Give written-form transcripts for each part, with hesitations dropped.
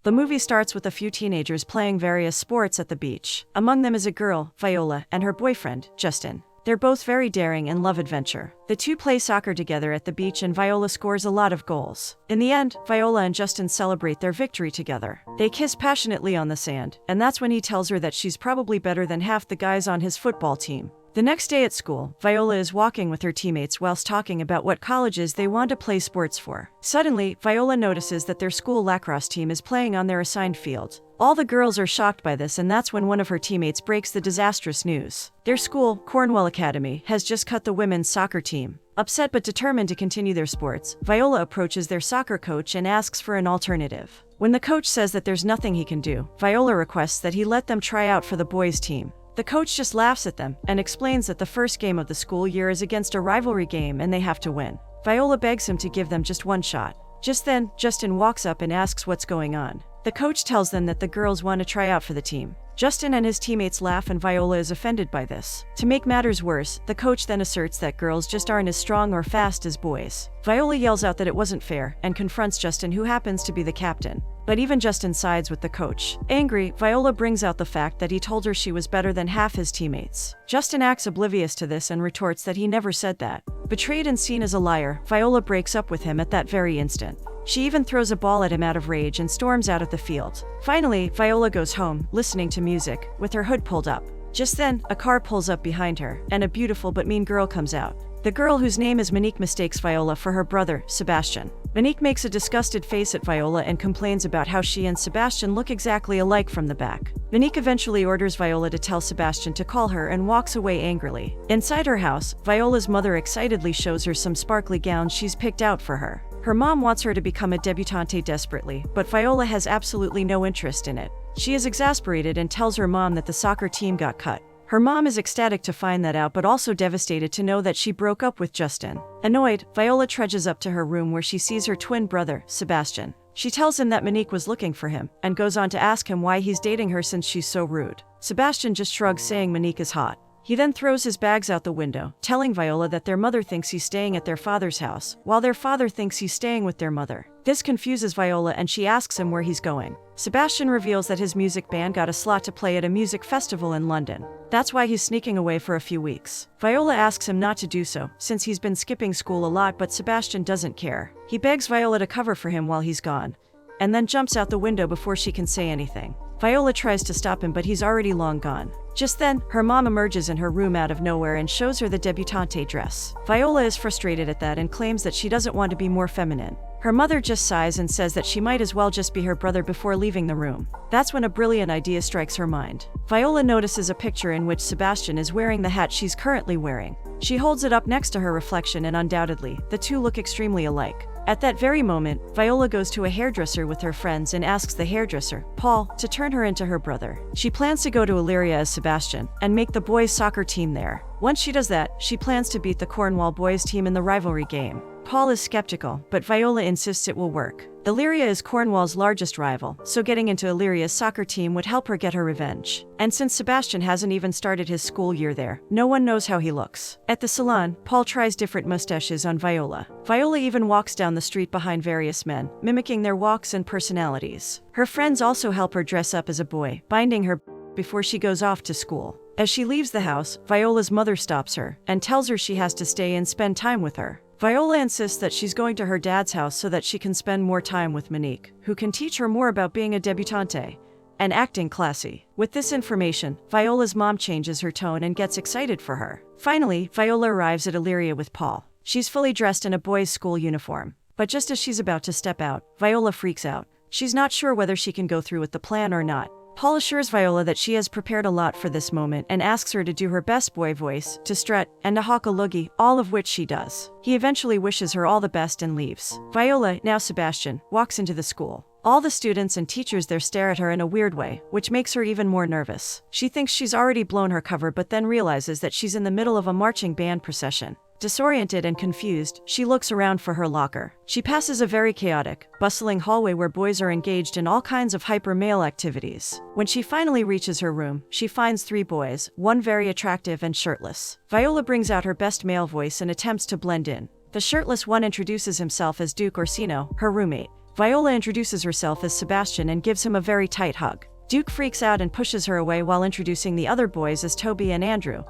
The movie starts with a few teenagers playing various sports at the beach. Among them is a girl, Viola, and her boyfriend, Justin. They're both very daring and love adventure. The two play soccer together at the beach and Viola scores a lot of goals. In the end, Viola and Justin celebrate their victory together. They kiss passionately on the sand, and that's when he tells her that she's probably better than half the guys on his football team. The next day at school, Viola is walking with her teammates whilst talking about what colleges they want to play sports for. Suddenly, Viola notices that their school lacrosse team is playing on their assigned field. All the girls are shocked by this, and that's when one of her teammates breaks the disastrous news. Their school, Cornwall Academy, has just cut the women's soccer team. Upset but determined to continue their sports, Viola approaches their soccer coach and asks for an alternative. When the coach says that there's nothing he can do, Viola requests that he let them try out for the boys' team. The coach just laughs at them and explains that the first game of the school year is against a rivalry game and they have to win. Viola begs him to give them just one shot. Just then, Justin walks up and asks what's going on. The coach tells them that the girls want to try out for the team. Justin and his teammates laugh and Viola is offended by this. To make matters worse, the coach then asserts that girls just aren't as strong or fast as boys. Viola yells out that it wasn't fair and confronts Justin, who happens to be the captain. But even Justin sides with the coach. Angry, Viola brings out the fact that he told her she was better than half his teammates. Justin acts oblivious to this and retorts that he never said that. Betrayed and seen as a liar, Viola breaks up with him at that very instant. She even throws a ball at him out of rage and storms out of the field. Finally, Viola goes home, listening to music, with her hood pulled up. Just then, a car pulls up behind her, and a beautiful but mean girl comes out. The girl, whose name is Monique, mistakes Viola for her brother, Sebastian. Monique makes a disgusted face at Viola and complains about how she and Sebastian look exactly alike from the back. Monique eventually orders Viola to tell Sebastian to call her and walks away angrily. Inside her house, Viola's mother excitedly shows her some sparkly gowns she's picked out for her. Her mom wants her to become a debutante desperately, but Viola has absolutely no interest in it. She is exasperated and tells her mom that the soccer team got cut. Her mom is ecstatic to find that out, but also devastated to know that she broke up with Justin. Annoyed, Viola trudges up to her room where she sees her twin brother, Sebastian. She tells him that Monique was looking for him, and goes on to ask him why he's dating her since she's so rude. Sebastian just shrugs, saying Monique is hot. He then throws his bags out the window, telling Viola that their mother thinks he's staying at their father's house, while their father thinks he's staying with their mother. This confuses Viola and she asks him where he's going. Sebastian reveals that his music band got a slot to play at a music festival in London. That's why he's sneaking away for a few weeks. Viola asks him not to do so, since he's been skipping school a lot, but Sebastian doesn't care. He begs Viola to cover for him while he's gone, and then jumps out the window before she can say anything. Viola tries to stop him, but he's already long gone. Just then, her mom emerges in her room out of nowhere and shows her the debutante dress. Viola is frustrated at that and claims that she doesn't want to be more feminine. Her mother just sighs and says that she might as well just be her brother before leaving the room. That's when a brilliant idea strikes her mind. Viola notices a picture in which Sebastian is wearing the hat she's currently wearing. She holds it up next to her reflection, and undoubtedly, the two look extremely alike. At that very moment, Viola goes to a hairdresser with her friends and asks the hairdresser, Paul, to turn her into her brother. She plans to go to Illyria as Sebastian and make the boys' soccer team there. Once she does that, she plans to beat the Cornwall boys team in the rivalry game. Paul is skeptical, but Viola insists it will work. Illyria is Cornwall's largest rival, so getting into Illyria's soccer team would help her get her revenge. And since Sebastian hasn't even started his school year there, no one knows how he looks. At the salon, Paul tries different mustaches on Viola. Viola even walks down the street behind various men, mimicking their walks and personalities. Her friends also help her dress up as a boy, binding her before she goes off to school. As she leaves the house, Viola's mother stops her and tells her she has to stay and spend time with her. Viola insists that she's going to her dad's house so that she can spend more time with Monique, who can teach her more about being a debutante and acting classy. With this information, Viola's mom changes her tone and gets excited for her. Finally, Viola arrives at Illyria with Paul. She's fully dressed in a boy's school uniform. But just as she's about to step out, Viola freaks out. She's not sure whether she can go through with the plan or not. Paul assures Viola that she has prepared a lot for this moment and asks her to do her best boy voice, to strut, and to hawk a loogie, all of which she does. He eventually wishes her all the best and leaves. Viola, now Sebastian, walks into the school. All the students and teachers there stare at her in a weird way, which makes her even more nervous. She thinks she's already blown her cover, but then realizes that she's in the middle of a marching band procession. Disoriented and confused, she looks around for her locker. She passes a very chaotic, bustling hallway where boys are engaged in all kinds of hyper-male activities. When she finally reaches her room, she finds 3 boys, one very attractive and shirtless. Viola brings out her best male voice and attempts to blend in. The shirtless one introduces himself as Duke Orsino, her roommate. Viola introduces herself as Sebastian and gives him a very tight hug. Duke freaks out and pushes her away while introducing the other boys as Toby and Andrew,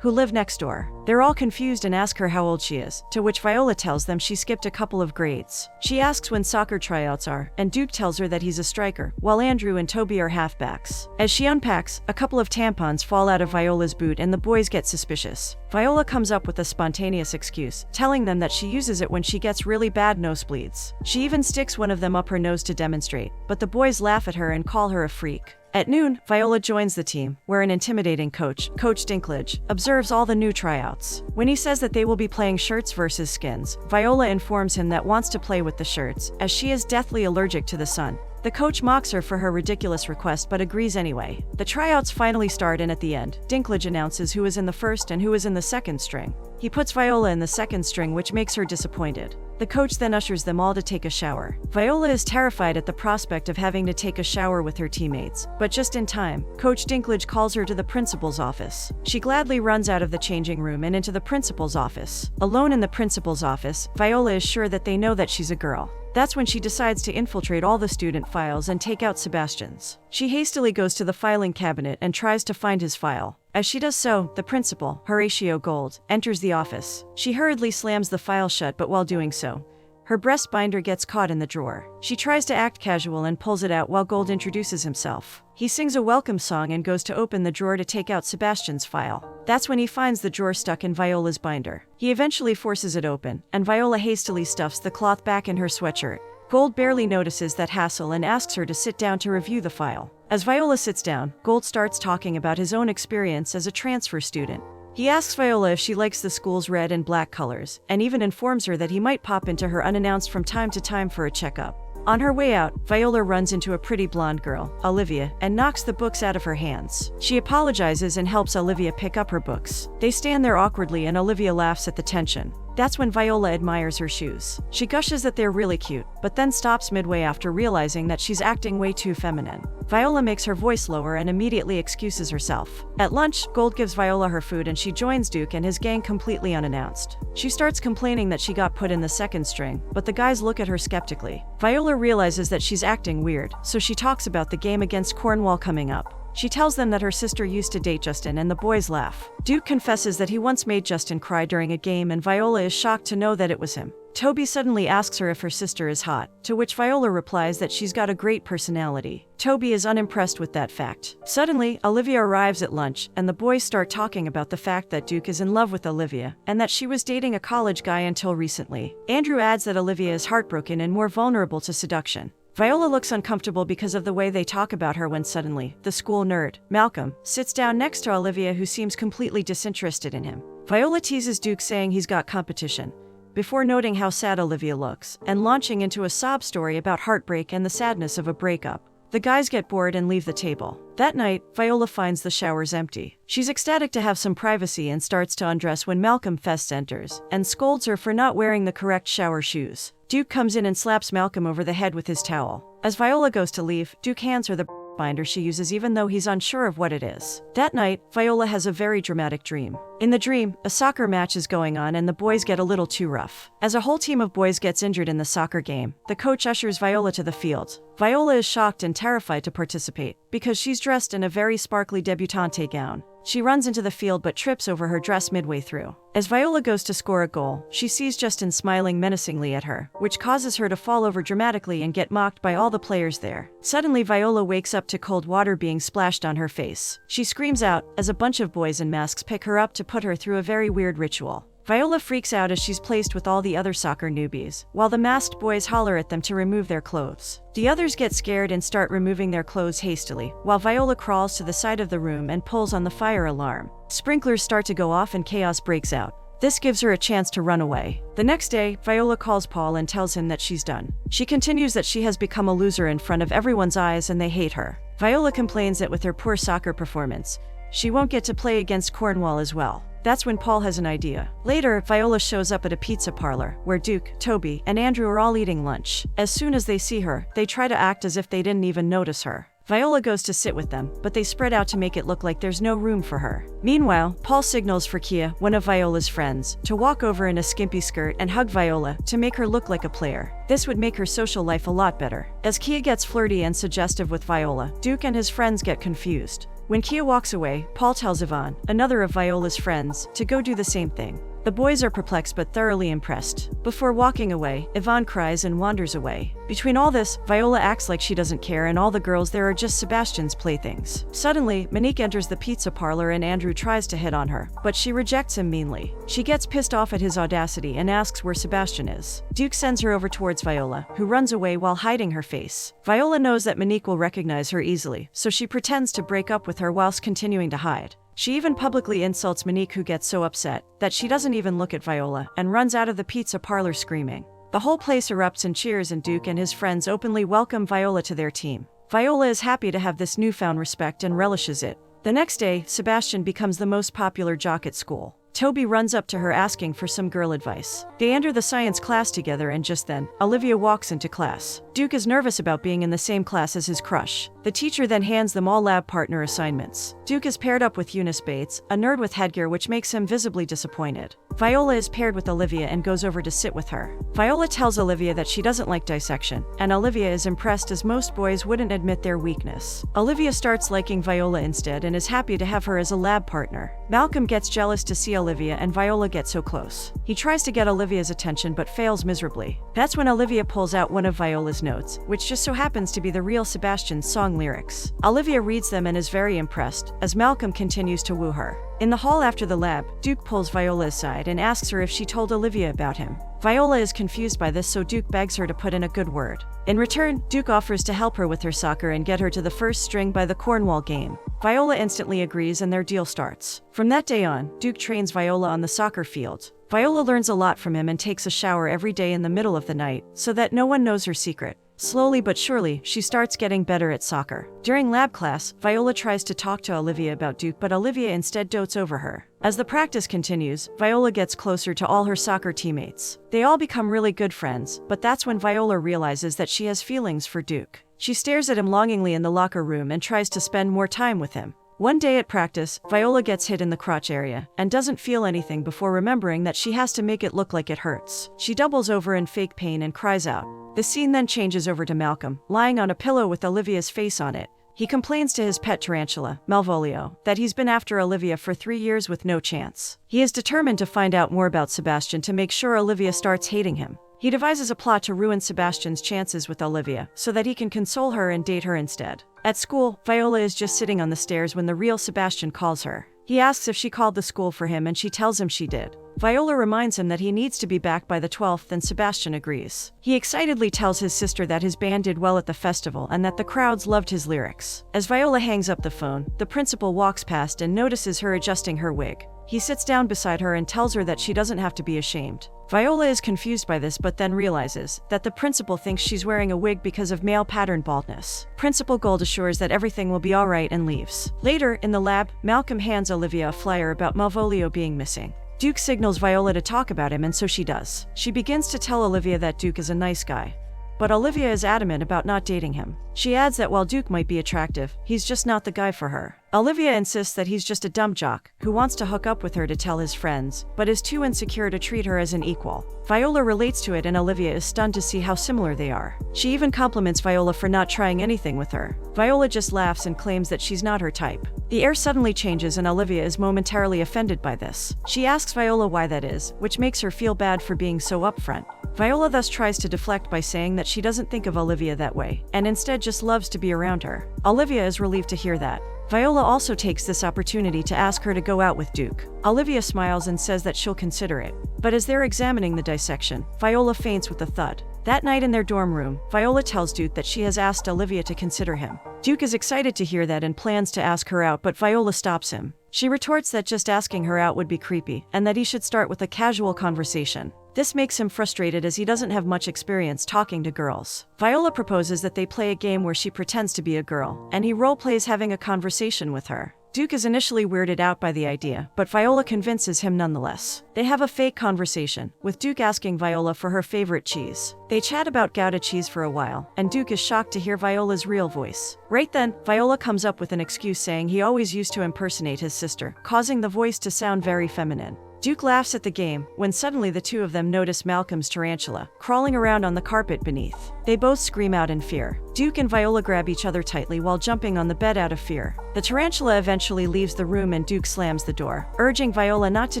who live next door. They're all confused and ask her how old she is, to which Viola tells them she skipped a couple of grades. She asks when soccer tryouts are, and Duke tells her that he's a striker, while Andrew and Toby are halfbacks. As she unpacks, a couple of tampons fall out of Viola's boot and the boys get suspicious. Viola comes up with a spontaneous excuse, telling them that she uses it when she gets really bad nosebleeds. She even sticks one of them up her nose to demonstrate, but the boys laugh at her and call her a freak. At noon, Viola joins the team, where an intimidating coach, Coach Dinklage, observes all the new tryouts. When he says that they will be playing shirts versus skins, Viola informs him that wants to play with the shirts, as she is deathly allergic to the sun. The coach mocks her for her ridiculous request but agrees anyway. The tryouts finally start and at the end, Dinklage announces who is in the first and who is in the second string. He puts Viola in the second string, which makes her disappointed. The coach then ushers them all to take a shower. Viola is terrified at the prospect of having to take a shower with her teammates, but just in time, Coach Dinklage calls her to the principal's office. She gladly runs out of the changing room and into the principal's office. Alone in the principal's office, Viola is sure that they know that she's a girl. That's when she decides to infiltrate all the student files and take out Sebastian's. She hastily goes to the filing cabinet and tries to find his file. As she does so, the principal, Horatio Gold, enters the office. She hurriedly slams the file shut, but while doing so, her breast binder gets caught in the drawer. She tries to act casual and pulls it out while Gold introduces himself. He sings a welcome song and goes to open the drawer to take out Sebastian's file. That's when he finds the drawer stuck in Viola's binder. He eventually forces it open, and Viola hastily stuffs the cloth back in her sweatshirt. Gold barely notices that hassle and asks her to sit down to review the file. As Viola sits down, Gold starts talking about his own experience as a transfer student. He asks Viola if she likes the school's red and black colors, and even informs her that he might pop into her unannounced from time to time for a checkup. On her way out, Viola runs into a pretty blonde girl, Olivia, and knocks the books out of her hands. She apologizes and helps Olivia pick up her books. They stand there awkwardly and Olivia laughs at the tension. That's when Viola admires her shoes. She gushes that they're really cute, but then stops midway after realizing that she's acting way too feminine. Viola makes her voice lower and immediately excuses herself. At lunch, Gold gives Viola her food and she joins Duke and his gang completely unannounced. She starts complaining that she got put in the second string, but the guys look at her skeptically. Viola realizes that she's acting weird, so she talks about the game against Cornwall coming up. She tells them that her sister used to date Justin and the boys laugh. Duke confesses that he once made Justin cry during a game and Viola is shocked to know that it was him. Toby suddenly asks her if her sister is hot, to which Viola replies that she's got a great personality. Toby is unimpressed with that fact. Suddenly, Olivia arrives at lunch, and the boys start talking about the fact that Duke is in love with Olivia, and that she was dating a college guy until recently. Andrew adds that Olivia is heartbroken and more vulnerable to seduction. Viola looks uncomfortable because of the way they talk about her when suddenly, the school nerd, Malcolm, sits down next to Olivia who seems completely disinterested in him. Viola teases Duke saying he's got competition, before noting how sad Olivia looks, and launching into a sob story about heartbreak and the sadness of a breakup. The guys get bored and leave the table. That night, Viola finds the showers empty. She's ecstatic to have some privacy and starts to undress when Malcolm Fest enters, and scolds her for not wearing the correct shower shoes. Duke comes in and slaps Malcolm over the head with his towel. As Viola goes to leave, Duke hands her the binder she uses even though he's unsure of what it is. That night, Viola has a very dramatic dream. In the dream, a soccer match is going on and the boys get a little too rough. As a whole team of boys gets injured in the soccer game, the coach ushers Viola to the field. Viola is shocked and terrified to participate, because she's dressed in a very sparkly debutante gown. She runs into the field but trips over her dress midway through. As Viola goes to score a goal, she sees Justin smiling menacingly at her, which causes her to fall over dramatically and get mocked by all the players there. Suddenly, Viola wakes up to cold water being splashed on her face. She screams out, as a bunch of boys in masks pick her up to put her through a very weird ritual. Viola freaks out as she's placed with all the other soccer newbies, while the masked boys holler at them to remove their clothes. The others get scared and start removing their clothes hastily, while Viola crawls to the side of the room and pulls on the fire alarm. Sprinklers start to go off and chaos breaks out. This gives her a chance to run away. The next day, Viola calls Paul and tells him that she's done. She continues that she has become a loser in front of everyone's eyes and they hate her. Viola complains that with her poor soccer performance, she won't get to play against Cornwall as well. That's when Paul has an idea. Later, Viola shows up at a pizza parlor, where Duke, Toby, and Andrew are all eating lunch. As soon as they see her, they try to act as if they didn't even notice her. Viola goes to sit with them, but they spread out to make it look like there's no room for her. Meanwhile, Paul signals for Kia, one of Viola's friends, to walk over in a skimpy skirt and hug Viola to make her look like a player. This would make her social life a lot better. As Kia gets flirty and suggestive with Viola, Duke and his friends get confused. When Kia walks away, Paul tells Yvonne, another of Viola's friends, to go do the same thing. The boys are perplexed but thoroughly impressed. Before walking away, Yvonne cries and wanders away. Between all this, Viola acts like she doesn't care and all the girls there are just Sebastian's playthings. Suddenly, Monique enters the pizza parlor and Andrew tries to hit on her, but she rejects him meanly. She gets pissed off at his audacity and asks where Sebastian is. Duke sends her over towards Viola, who runs away while hiding her face. Viola knows that Monique will recognize her easily, so she pretends to break up with her whilst continuing to hide. She even publicly insults Monique, who gets so upset that she doesn't even look at Viola and runs out of the pizza parlor screaming. The whole place erupts in cheers and Duke and his friends openly welcome Viola to their team. Viola is happy to have this newfound respect and relishes it. The next day, Sebastian becomes the most popular jock at school. Toby runs up to her asking for some girl advice. They enter the science class together and just then, Olivia walks into class. Duke is nervous about being in the same class as his crush. The teacher then hands them all lab partner assignments. Duke is paired up with Eunice Bates, a nerd with headgear which makes him visibly disappointed. Viola is paired with Olivia and goes over to sit with her. Viola tells Olivia that she doesn't like dissection, and Olivia is impressed as most boys wouldn't admit their weakness. Olivia starts liking Viola instead and is happy to have her as a lab partner. Malcolm gets jealous to see Olivia and Viola get so close. He tries to get Olivia's attention but fails miserably. That's when Olivia pulls out one of Viola's notes, which just so happens to be the real Sebastian's song lyrics. Olivia reads them and is very impressed, as Malcolm continues to woo her. In the hall after the lab, Duke pulls Viola aside and asks her if she told Olivia about him. Viola is confused by this, so Duke begs her to put in a good word. In return, Duke offers to help her with her soccer and get her to the first string by the Cornwall game. Viola instantly agrees and their deal starts. From that day on, Duke trains Viola on the soccer field. Viola learns a lot from him and takes a shower every day in the middle of the night, so that no one knows her secret. Slowly but surely, she starts getting better at soccer. During lab class, Viola tries to talk to Olivia about Duke, but Olivia instead dotes over her. As the practice continues, Viola gets closer to all her soccer teammates. They all become really good friends, but that's when Viola realizes that she has feelings for Duke. She stares at him longingly in the locker room and tries to spend more time with him. One day at practice, Viola gets hit in the crotch area and doesn't feel anything before remembering that she has to make it look like it hurts. She doubles over in fake pain and cries out. The scene then changes over to Malcolm, lying on a pillow with Olivia's face on it. He complains to his pet tarantula, Malvolio, that he's been after Olivia for 3 years with no chance. He is determined to find out more about Sebastian to make sure Olivia starts hating him. He devises a plot to ruin Sebastian's chances with Olivia so that he can console her and date her instead. At school, Viola is just sitting on the stairs when the real Sebastian calls her. He asks if she called the school for him and she tells him she did. Viola reminds him that he needs to be back by the 12th and Sebastian agrees. He excitedly tells his sister that his band did well at the festival and that the crowds loved his lyrics. As Viola hangs up the phone, the principal walks past and notices her adjusting her wig. He sits down beside her and tells her that she doesn't have to be ashamed. Viola is confused by this but then realizes that the principal thinks she's wearing a wig because of male pattern baldness. Principal Gold assures that everything will be alright and leaves. Later, in the lab, Malcolm hands Olivia a flyer about Malvolio being missing. Duke signals Viola to talk about him and so she does. She begins to tell Olivia that Duke is a nice guy. But Olivia is adamant about not dating him. She adds that while Duke might be attractive, he's just not the guy for her. Olivia insists that he's just a dumb jock who wants to hook up with her to tell his friends, but is too insecure to treat her as an equal. Viola relates to it and Olivia is stunned to see how similar they are. She even compliments Viola for not trying anything with her. Viola just laughs and claims that she's not her type. The air suddenly changes and Olivia is momentarily offended by this. She asks Viola why that is, which makes her feel bad for being so upfront. Viola thus tries to deflect by saying that she doesn't think of Olivia that way, and instead just loves to be around her. Olivia is relieved to hear that. Viola also takes this opportunity to ask her to go out with Duke. Olivia smiles and says that she'll consider it. But as they're examining the dissection, Viola faints with a thud. That night in their dorm room, Viola tells Duke that she has asked Olivia to consider him. Duke is excited to hear that and plans to ask her out, but Viola stops him. She retorts that just asking her out would be creepy, and that he should start with a casual conversation. This makes him frustrated as he doesn't have much experience talking to girls. Viola proposes that they play a game where she pretends to be a girl, and he role-plays having a conversation with her. Duke is initially weirded out by the idea, but Viola convinces him nonetheless. They have a fake conversation, with Duke asking Viola for her favorite cheese. They chat about Gouda cheese for a while, and Duke is shocked to hear Viola's real voice. Right then, Viola comes up with an excuse saying he always used to impersonate his sister, causing the voice to sound very feminine. Duke laughs at the game, when suddenly the two of them notice Malcolm's tarantula, crawling around on the carpet beneath. They both scream out in fear. Duke and Viola grab each other tightly while jumping on the bed out of fear. The tarantula eventually leaves the room and Duke slams the door, urging Viola not to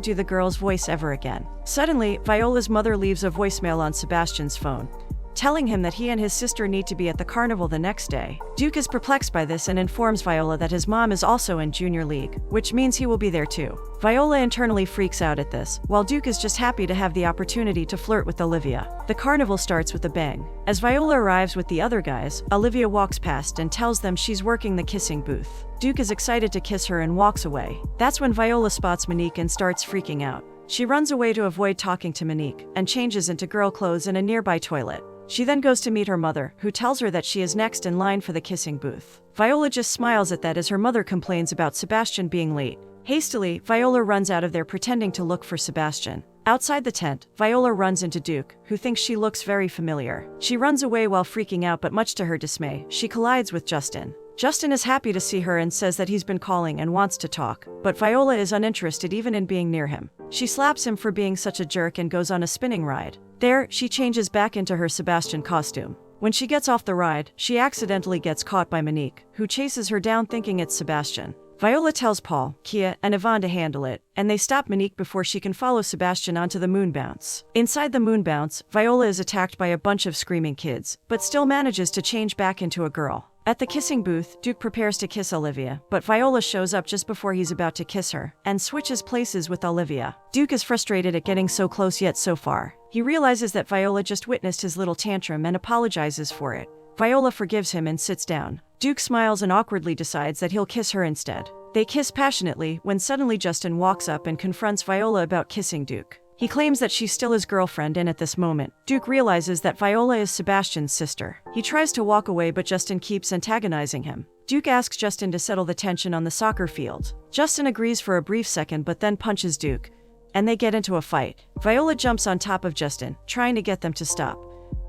do the girl's voice ever again. Suddenly, Viola's mother leaves a voicemail on Sebastian's phone, telling him that he and his sister need to be at the carnival the next day. Duke is perplexed by this and informs Viola that his mom is also in junior league, which means he will be there too. Viola internally freaks out at this, while Duke is just happy to have the opportunity to flirt with Olivia. The carnival starts with a bang. As Viola arrives with the other guys, Olivia walks past and tells them she's working the kissing booth. Duke is excited to kiss her and walks away. That's when Viola spots Monique and starts freaking out. She runs away to avoid talking to Monique, and changes into girl clothes in a nearby toilet. She then goes to meet her mother, who tells her that she is next in line for the kissing booth. Viola just smiles at that as her mother complains about Sebastian being late. Hastily, Viola runs out of there pretending to look for Sebastian. Outside the tent, Viola runs into Duke, who thinks she looks very familiar. She runs away while freaking out, but much to her dismay, she collides with Justin. Justin is happy to see her and says that he's been calling and wants to talk, but Viola is uninterested even in being near him. She slaps him for being such a jerk and goes on a spinning ride. There, she changes back into her Sebastian costume. When she gets off the ride, she accidentally gets caught by Monique, who chases her down thinking it's Sebastian. Viola tells Paul, Kia, and Yvonne to handle it, and they stop Monique before she can follow Sebastian onto the moon bounce. Inside the moon bounce, Viola is attacked by a bunch of screaming kids, but still manages to change back into a girl. At the kissing booth, Duke prepares to kiss Olivia, but Viola shows up just before he's about to kiss her, and switches places with Olivia. Duke is frustrated at getting so close yet so far. He realizes that Viola just witnessed his little tantrum and apologizes for it. Viola forgives him and sits down. Duke smiles and awkwardly decides that he'll kiss her instead. They kiss passionately when suddenly Justin walks up and confronts Viola about kissing Duke. He claims that she's still his girlfriend, and at this moment, Duke realizes that Viola is Sebastian's sister. He tries to walk away, but Justin keeps antagonizing him. Duke asks Justin to settle the tension on the soccer field. Justin agrees for a brief second but then punches Duke, and they get into a fight. Viola jumps on top of Justin, trying to get them to stop,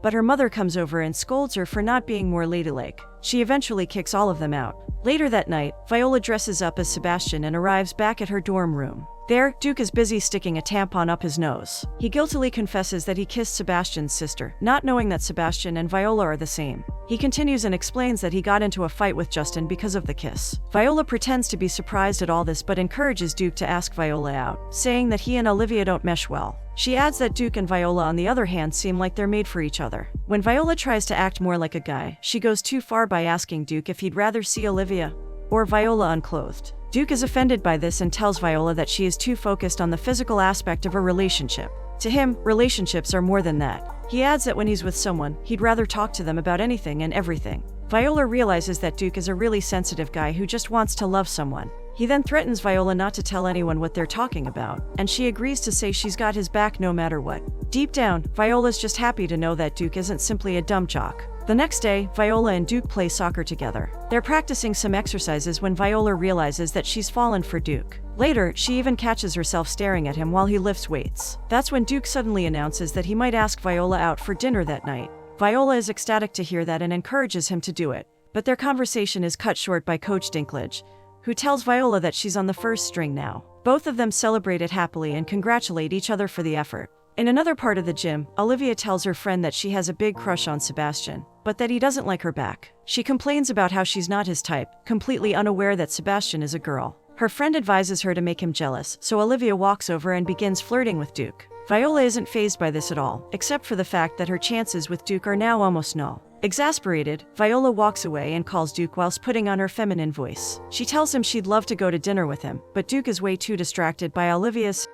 but her mother comes over and scolds her for not being more ladylike. She eventually kicks all of them out. Later that night, Viola dresses up as Sebastian and arrives back at her dorm room. There, Duke is busy sticking a tampon up his nose. He guiltily confesses that he kissed Sebastian's sister, not knowing that Sebastian and Viola are the same. He continues and explains that he got into a fight with Justin because of the kiss. Viola pretends to be surprised at all this but encourages Duke to ask Viola out, saying that he and Olivia don't mesh well. She adds that Duke and Viola, on the other hand, seem like they're made for each other. When Viola tries to act more like a guy, she goes too far by asking Duke if he'd rather see Olivia or Viola unclothed. Duke is offended by this and tells Viola that she is too focused on the physical aspect of a relationship. To him, relationships are more than that. He adds that when he's with someone, he'd rather talk to them about anything and everything. Viola realizes that Duke is a really sensitive guy who just wants to love someone. He then threatens Viola not to tell anyone what they're talking about, and she agrees to say she's got his back no matter what. Deep down, Viola's just happy to know that Duke isn't simply a dumb jock. The next day, Viola and Duke play soccer together. They're practicing some exercises when Viola realizes that she's fallen for Duke. Later, she even catches herself staring at him while he lifts weights. That's when Duke suddenly announces that he might ask Viola out for dinner that night. Viola is ecstatic to hear that and encourages him to do it. But their conversation is cut short by Coach Dinklage, who tells Viola that she's on the first string now. Both of them celebrate it happily and congratulate each other for the effort. In another part of the gym, Olivia tells her friend that she has a big crush on Sebastian, but that he doesn't like her back. She complains about how she's not his type, completely unaware that Sebastian is a girl. Her friend advises her to make him jealous, so Olivia walks over and begins flirting with Duke. Viola isn't fazed by this at all, except for the fact that her chances with Duke are now almost null. Exasperated, Viola walks away and calls Duke whilst putting on her feminine voice. She tells him she'd love to go to dinner with him, but Duke is way too distracted by Olivia's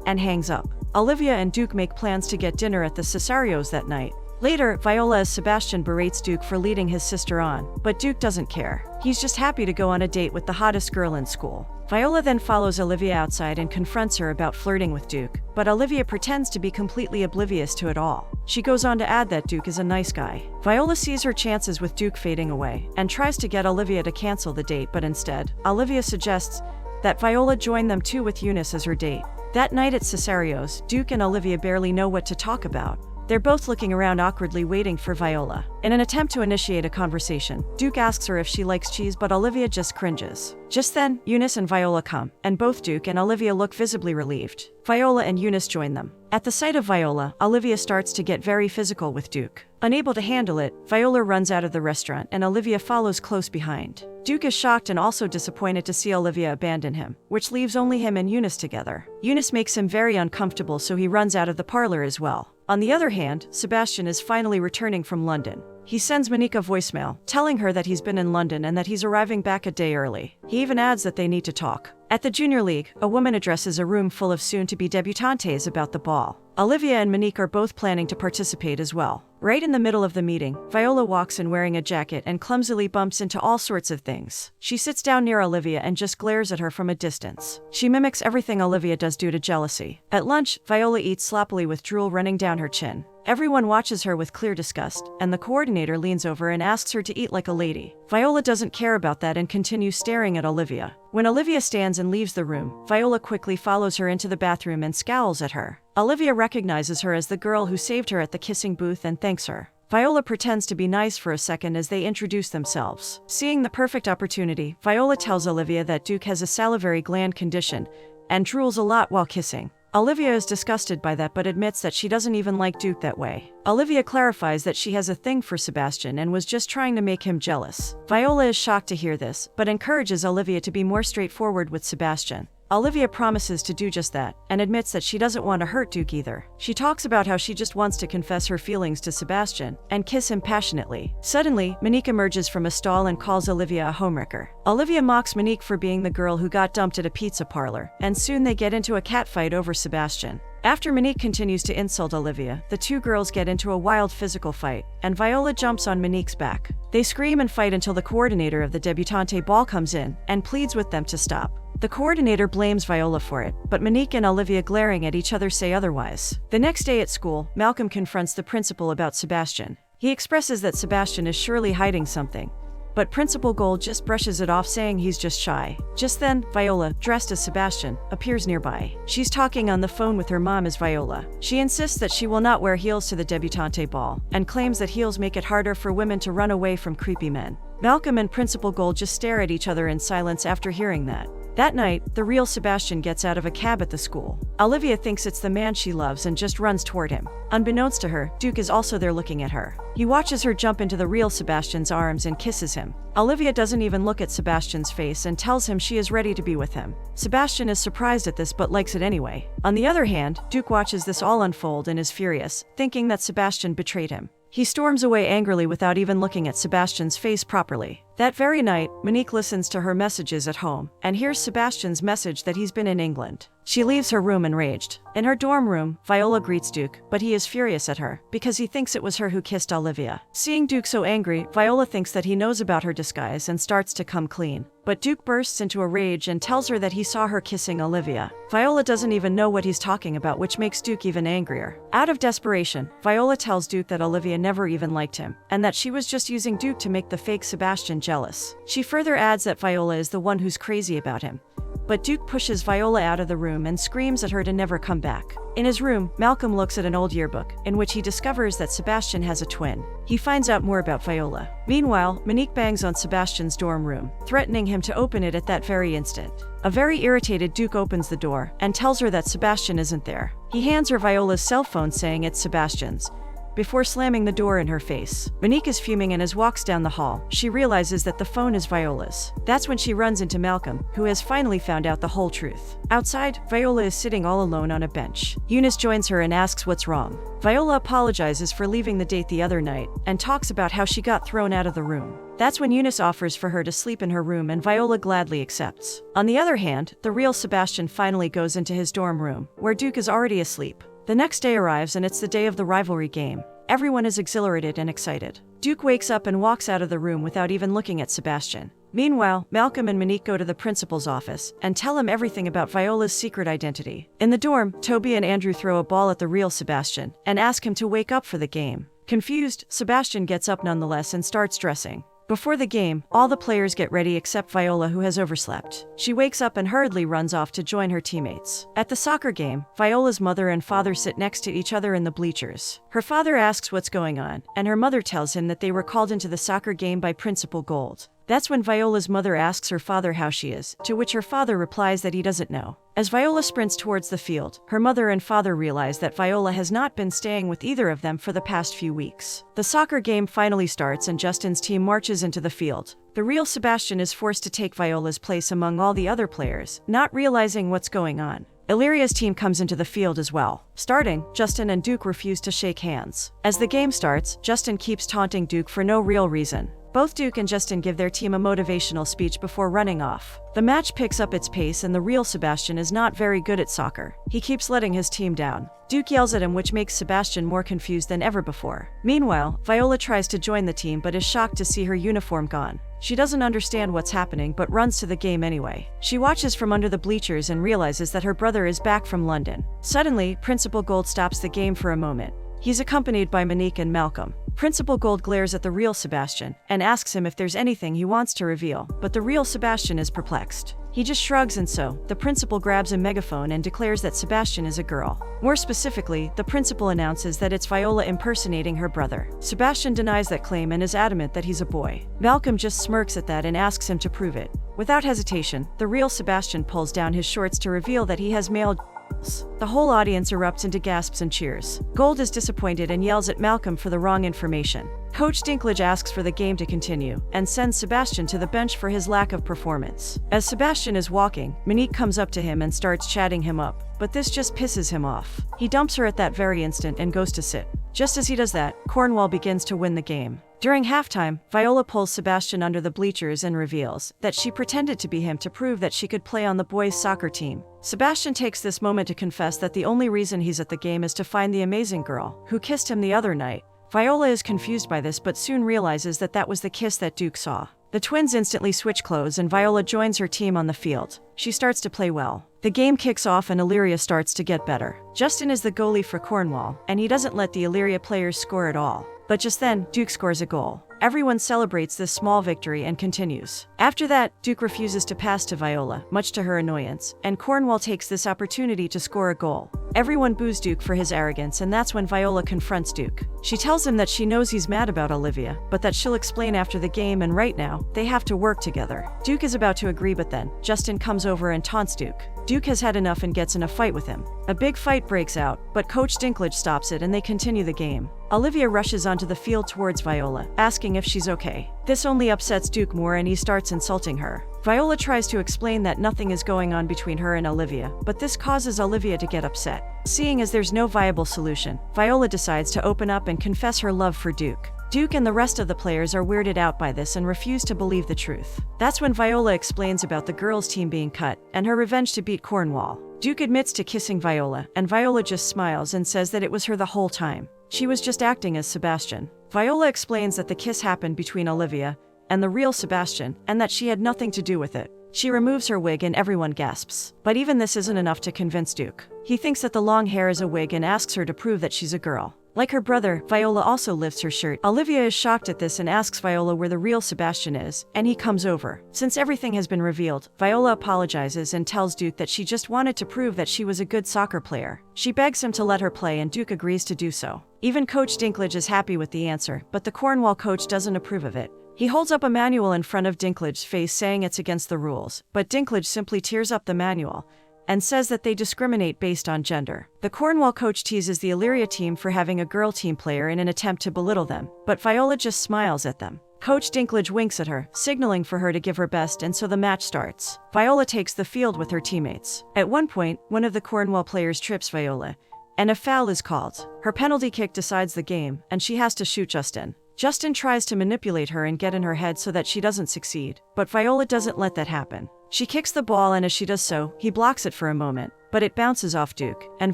and hangs up. Olivia and Duke make plans to get dinner at the Cesarios that night. Later, Viola as Sebastian berates Duke for leading his sister on, but Duke doesn't care. He's just happy to go on a date with the hottest girl in school. Viola then follows Olivia outside and confronts her about flirting with Duke, but Olivia pretends to be completely oblivious to it all. She goes on to add that Duke is a nice guy. Viola sees her chances with Duke fading away and tries to get Olivia to cancel the date, but instead, Olivia suggests that Viola join them too with Eunice as her date. That night at Cesario's, Duke and Olivia barely know what to talk about. They're both looking around awkwardly waiting for Viola. In an attempt to initiate a conversation, Duke asks her if she likes cheese, but Olivia just cringes. Just then, Eunice and Viola come, and both Duke and Olivia look visibly relieved. Viola and Eunice join them. At the sight of Viola, Olivia starts to get very physical with Duke. Unable to handle it, Viola runs out of the restaurant and Olivia follows close behind. Duke is shocked and also disappointed to see Olivia abandon him, which leaves only him and Eunice together. Eunice makes him very uncomfortable, so he runs out of the parlor as well. On the other hand, Sebastian is finally returning from London. He sends Monique a voicemail, telling her that he's been in London and that he's arriving back a day early. He even adds that they need to talk. At the Junior League, a woman addresses a room full of soon-to-be debutantes about the ball. Olivia and Monique are both planning to participate as well. Right in the middle of the meeting, Viola walks in wearing a jacket and clumsily bumps into all sorts of things. She sits down near Olivia and just glares at her from a distance. She mimics everything Olivia does due to jealousy. At lunch, Viola eats sloppily with drool running down her chin. Everyone watches her with clear disgust, and the coordinator leans over and asks her to eat like a lady. Viola doesn't care about that and continues staring at Olivia. When Olivia stands and leaves the room, Viola quickly follows her into the bathroom and scowls at her. Olivia recognizes her as the girl who saved her at the kissing booth and thanks her. Viola pretends to be nice for a second as they introduce themselves. Seeing the perfect opportunity, Viola tells Olivia that Duke has a salivary gland condition and drools a lot while kissing. Olivia is disgusted by that but admits that she doesn't even like Duke that way. Olivia clarifies that she has a thing for Sebastian and was just trying to make him jealous. Viola is shocked to hear this, but encourages Olivia to be more straightforward with Sebastian. Olivia promises to do just that, and admits that she doesn't want to hurt Duke either. She talks about how she just wants to confess her feelings to Sebastian and kiss him passionately. Suddenly, Monique emerges from a stall and calls Olivia a homewrecker. Olivia mocks Monique for being the girl who got dumped at a pizza parlor, and soon they get into a catfight over Sebastian. After Monique continues to insult Olivia, the two girls get into a wild physical fight, and Viola jumps on Monique's back. They scream and fight until the coordinator of the debutante ball comes in and pleads with them to stop. The coordinator blames Viola for it, but Monique and Olivia, glaring at each other, say otherwise. The next day at school, Malcolm confronts the principal about Sebastian. He expresses that Sebastian is surely hiding something, but Principal Gold just brushes it off, saying he's just shy. Just then, Viola, dressed as Sebastian, appears nearby. She's talking on the phone with her mom as Viola. She insists that she will not wear heels to the debutante ball, and claims that heels make it harder for women to run away from creepy men. Malcolm and Principal Gold just stare at each other in silence after hearing that. That night, the real Sebastian gets out of a cab at the school. Olivia thinks it's the man she loves and just runs toward him. Unbeknownst to her, Duke is also there looking at her. He watches her jump into the real Sebastian's arms and kisses him. Olivia doesn't even look at Sebastian's face and tells him she is ready to be with him. Sebastian is surprised at this but likes it anyway. On the other hand, Duke watches this all unfold and is furious, thinking that Sebastian betrayed him. He storms away angrily without even looking at Sebastian's face properly. That very night, Monique listens to her messages at home and hears Sebastian's message that he's been in England. She leaves her room enraged. In her dorm room, Viola greets Duke, but he is furious at her because he thinks it was her who kissed Olivia. Seeing Duke so angry, Viola thinks that he knows about her disguise and starts to come clean. But Duke bursts into a rage and tells her that he saw her kissing Olivia. Viola doesn't even know what he's talking about, which makes Duke even angrier. Out of desperation, Viola tells Duke that Olivia never even liked him, and that she was just using Duke to make the fake Sebastian jealous. She further adds that Viola is the one who's crazy about him. But Duke pushes Viola out of the room and screams at her to never come back. In his room, Malcolm looks at an old yearbook, in which he discovers that Sebastian has a twin. He finds out more about Viola. Meanwhile, Monique bangs on Sebastian's dorm room, threatening him to open it at that very instant. A very irritated Duke opens the door and tells her that Sebastian isn't there. He hands her Viola's cell phone, saying it's Sebastian's, before slamming the door in her face. Monique is fuming, and as walks down the hall, she realizes that the phone is Viola's. That's when she runs into Malcolm, who has finally found out the whole truth. Outside, Viola is sitting all alone on a bench. Eunice joins her and asks what's wrong. Viola apologizes for leaving the date the other night and talks about how she got thrown out of the room. That's when Eunice offers for her to sleep in her room, and Viola gladly accepts. On the other hand, the real Sebastian finally goes into his dorm room, where Duke is already asleep. The next day arrives, and it's the day of the rivalry game. Everyone is exhilarated and excited. Duke wakes up and walks out of the room without even looking at Sebastian. Meanwhile, Malcolm and Monique go to the principal's office and tell him everything about Viola's secret identity. In the dorm, Toby and Andrew throw a ball at the real Sebastian and ask him to wake up for the game. Confused, Sebastian gets up nonetheless and starts dressing. Before the game, all the players get ready except Viola, who has overslept. She wakes up and hurriedly runs off to join her teammates. At the soccer game, Viola's mother and father sit next to each other in the bleachers. Her father asks what's going on, and her mother tells him that they were called into the soccer game by Principal Gold. That's when Viola's mother asks her father how she is, to which her father replies that he doesn't know. As Viola sprints towards the field, her mother and father realize that Viola has not been staying with either of them for the past few weeks. The soccer game finally starts and Justin's team marches into the field. The real Sebastian is forced to take Viola's place among all the other players, not realizing what's going on. Illyria's team comes into the field as well. Starting, Justin and Duke refuse to shake hands. As the game starts, Justin keeps taunting Duke for no real reason. Both Duke and Justin give their team a motivational speech before running off. The match picks up its pace and the real Sebastian is not very good at soccer. He keeps letting his team down. Duke yells at him, which makes Sebastian more confused than ever before. Meanwhile, Viola tries to join the team but is shocked to see her uniform gone. She doesn't understand what's happening but runs to the game anyway. She watches from under the bleachers and realizes that her brother is back from London. Suddenly, Principal Gold stops the game for a moment. He's accompanied by Monique and Malcolm. Principal Gold glares at the real Sebastian and asks him if there's anything he wants to reveal, but the real Sebastian is perplexed. He just shrugs, and so, the principal grabs a megaphone and declares that Sebastian is a girl. More specifically, the principal announces that it's Viola impersonating her brother. Sebastian denies that claim and is adamant that he's a boy. Malcolm just smirks at that and asks him to prove it. Without hesitation, the real Sebastian pulls down his shorts to reveal that he has male genitals. The whole audience erupts into gasps and cheers. Gold is disappointed and yells at Malcolm for the wrong information. Coach Dinklage asks for the game to continue and sends Sebastian to the bench for his lack of performance. As Sebastian is walking, Monique comes up to him and starts chatting him up, but this just pisses him off. He dumps her at that very instant and goes to sit. Just as he does that, Cornwall begins to win the game. During halftime, Viola pulls Sebastian under the bleachers and reveals that she pretended to be him to prove that she could play on the boys' soccer team. Sebastian takes this moment to confess that the only reason he's at the game is to find the amazing girl who kissed him the other night. Viola is confused by this but soon realizes that that was the kiss that Duke saw. The twins instantly switch clothes and Viola joins her team on the field. She starts to play well. The game kicks off and Illyria starts to get better. Justin is the goalie for Cornwall, and he doesn't let the Illyria players score at all. But just then, Duke scores a goal. Everyone celebrates this small victory and continues. After that, Duke refuses to pass to Viola, much to her annoyance, and Cornwall takes this opportunity to score a goal. Everyone boos Duke for his arrogance, and that's when Viola confronts Duke. She tells him that she knows he's mad about Olivia, but that she'll explain after the game, and right now, they have to work together. Duke is about to agree, but then Justin comes over and taunts Duke. Duke has had enough and gets in a fight with him. A big fight breaks out, but Coach Dinklage stops it and they continue the game. Olivia rushes onto the field towards Viola, asking if she's okay. This only upsets Duke more and he starts insulting her. Viola tries to explain that nothing is going on between her and Olivia, but this causes Olivia to get upset. Seeing as there's no viable solution, Viola decides to open up and confess her love for Duke. Duke and the rest of the players are weirded out by this and refuse to believe the truth. That's when Viola explains about the girls' team being cut and her revenge to beat Cornwall. Duke admits to kissing Viola, and Viola just smiles and says that it was her the whole time. She was just acting as Sebastian. Viola explains that the kiss happened between Olivia and the real Sebastian, and that she had nothing to do with it. She removes her wig and everyone gasps. But even this isn't enough to convince Duke. He thinks that the long hair is a wig and asks her to prove that she's a girl. Like her brother, Viola also lifts her shirt. Olivia is shocked at this and asks Viola where the real Sebastian is, and he comes over. Since everything has been revealed, Viola apologizes and tells Duke that she just wanted to prove that she was a good soccer player. She begs him to let her play and Duke agrees to do so. Even Coach Dinklage is happy with the answer, but the Cornwall coach doesn't approve of it. He holds up a manual in front of Dinklage's face saying it's against the rules, but Dinklage simply tears up the manual and says that they discriminate based on gender. The Cornwall coach teases the Illyria team for having a girl team player in an attempt to belittle them, but Viola just smiles at them. Coach Dinklage winks at her, signaling for her to give her best, and so the match starts. Viola takes the field with her teammates. At one point, one of the Cornwall players trips Viola, and a foul is called. Her penalty kick decides the game, and she has to shoot Justin. Justin tries to manipulate her and get in her head so that she doesn't succeed, but Viola doesn't let that happen. She kicks the ball and as she does so, he blocks it for a moment, but it bounces off Duke, and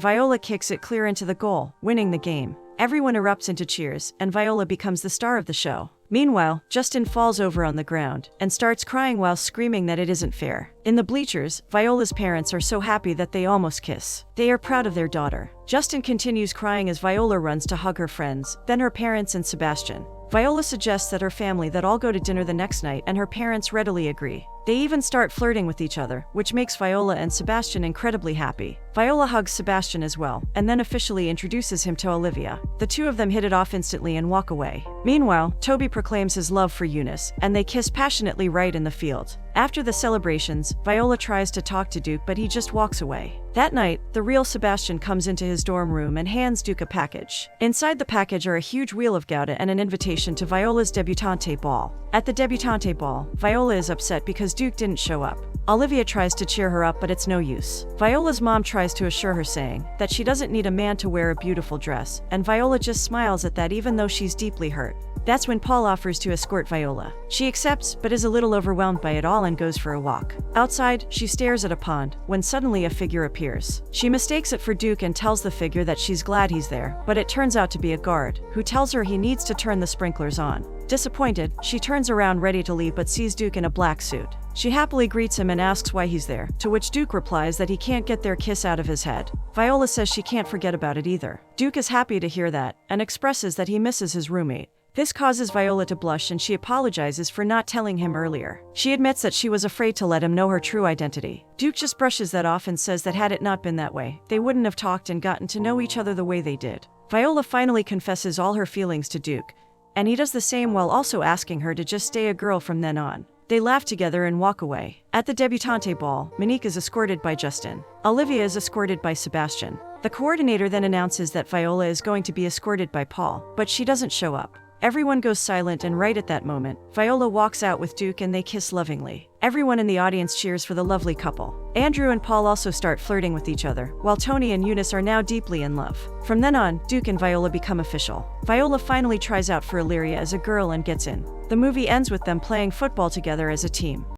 Viola kicks it clear into the goal, winning the game. Everyone erupts into cheers, and Viola becomes the star of the show. Meanwhile, Justin falls over on the ground and starts crying while screaming that it isn't fair. In the bleachers, Viola's parents are so happy that they almost kiss. They are proud of their daughter. Justin continues crying as Viola runs to hug her friends, then her parents and Sebastian. Viola suggests that her family that all go to dinner the next night, and her parents readily agree. They even start flirting with each other, which makes Viola and Sebastian incredibly happy. Viola hugs Sebastian as well, and then officially introduces him to Olivia. The two of them hit it off instantly and walk away. Meanwhile, Toby proclaims his love for Eunice, and they kiss passionately right in the field. After the celebrations, Viola tries to talk to Duke, but he just walks away. That night, the real Sebastian comes into his dorm room and hands Duke a package. Inside the package are a huge wheel of Gouda and an invitation to Viola's debutante ball. At the debutante ball, Viola is upset because Duke didn't show up. Olivia tries to cheer her up, but it's no use. Viola's mom tries to assure her, saying that she doesn't need a man to wear a beautiful dress, and Viola just smiles at that even though she's deeply hurt. That's when Paul offers to escort Viola. She accepts, but is a little overwhelmed by it all and goes for a walk. Outside, she stares at a pond, when suddenly a figure appears. She mistakes it for Duke and tells the figure that she's glad he's there, but it turns out to be a guard, who tells her he needs to turn the sprinklers on. Disappointed, she turns around ready to leave but sees Duke in a black suit. She happily greets him and asks why he's there, to which Duke replies that he can't get their kiss out of his head. Viola says she can't forget about it either. Duke is happy to hear that, and expresses that he misses his roommate. This causes Viola to blush and she apologizes for not telling him earlier. She admits that she was afraid to let him know her true identity. Duke just brushes that off and says that had it not been that way, they wouldn't have talked and gotten to know each other the way they did. Viola finally confesses all her feelings to Duke, and he does the same while also asking her to just stay a girl from then on. They laugh together and walk away. At the debutante ball, Monique is escorted by Justin. Olivia is escorted by Sebastian. The coordinator then announces that Viola is going to be escorted by Paul, but she doesn't show up. Everyone goes silent, and right at that moment, Viola walks out with Duke and they kiss lovingly. Everyone in the audience cheers for the lovely couple. Andrew and Paul also start flirting with each other, while Tony and Eunice are now deeply in love. From then on, Duke and Viola become official. Viola finally tries out for Illyria as a girl and gets in. The movie ends with them playing football together as a team.